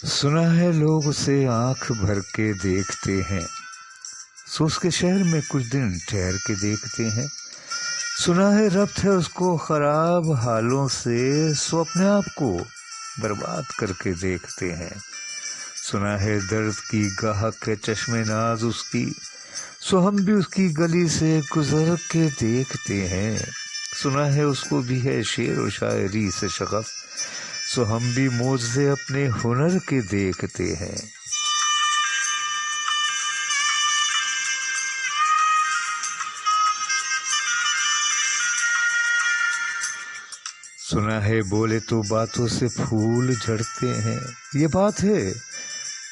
سنا ہے لوگ اسے آنکھ بھر کے دیکھتے ہیں، سو اس کے شہر میں کچھ دن ٹھہر کے دیکھتے ہیں۔ سنا ہے ربط ہے اس کو خراب حالوں سے، سو اپنے آپ کو برباد کر کے دیکھتے ہیں۔ سنا ہے درد کی گاہک ہے چشم ناز اس کی، سو ہم بھی اس کی گلی سے گزر کے دیکھتے ہیں۔ سنا ہے اس کو بھی ہے شعر و شاعری سے شغف، سو ہم بھی معجزے اپنے ہنر کے دیکھتے ہیں۔ سنا ہے بولے تو باتوں سے پھول جھڑتے ہیں، یہ بات ہے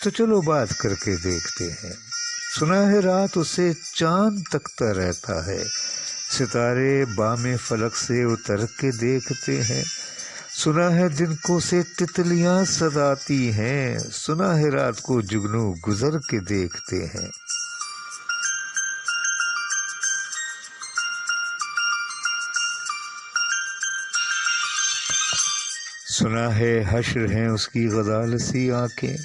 تو چلو بات کر کے دیکھتے ہیں۔ سنا ہے رات اسے چاند تکتا رہتا ہے، ستارے بام فلک سے اتر کے دیکھتے ہیں۔ سنا ہے دن کو سے تتلیاں سداتی ہیں، سنا ہے رات کو جگنو گزر کے دیکھتے ہیں۔ سنا ہے حشر ہیں اس کی غزال سی آنکھیں،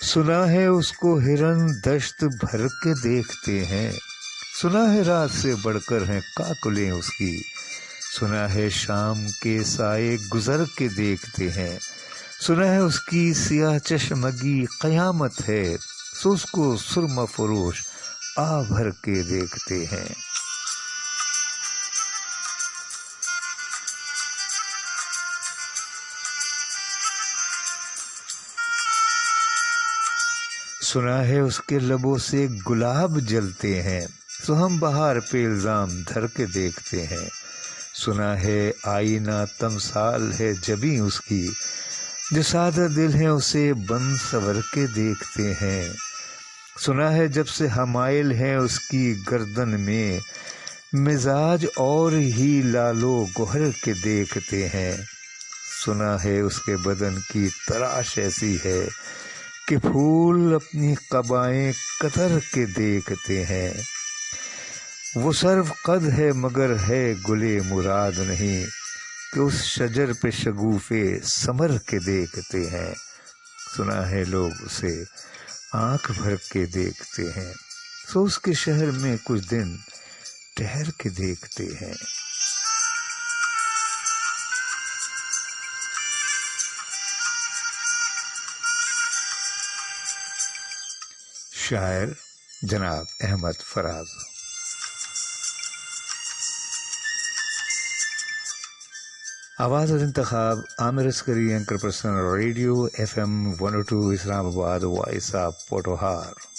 سنا ہے اس کو ہرن دشت بھر کے دیکھتے ہیں۔ سنا ہے رات سے بڑھ کر ہیں کاکلیں اس کی، سنا ہے شام کے سائے گزر کے دیکھتے ہیں۔ سنا ہے اس کی سیاہ چشمگی قیامت ہے، سو اس کو سرمہ فروش آ بھر کے دیکھتے ہیں۔ سنا ہے اس کے لبوں سے گلاب جلتے ہیں، سو ہم بہار پہ الزام دھر کے دیکھتے ہیں۔ سنا ہے آئینہ تمثال ہے جبیں اس کی، جو سادہ دل ہے اسے بن سور کے دیکھتے ہیں۔ سنا ہے جب سے حمائل ہے اس کی گردن میں، مزاج اور ہی لالو گوہر کے دیکھتے ہیں۔ سنا ہے اس کے بدن کی تراش ایسی ہے کہ پھول اپنی قبائیں کتر کے دیکھتے ہیں۔ وہ سرو قد ہے مگر ہے گلے مراد نہیں، کہ اس شجر پہ شگوفے ثمر کے دیکھتے ہیں۔ سنا ہے لوگ اسے آنکھ بھر کے دیکھتے ہیں، سو اس کے شہر میں کچھ دن ٹھہر کے دیکھتے ہیں۔ شاعر جناب احمد فراز۔ آواز اور انتخاب عامر عسکری، اینکر پرسن، ریڈیو FM 102 اسلام آباد، وائس آف پوٹوہار۔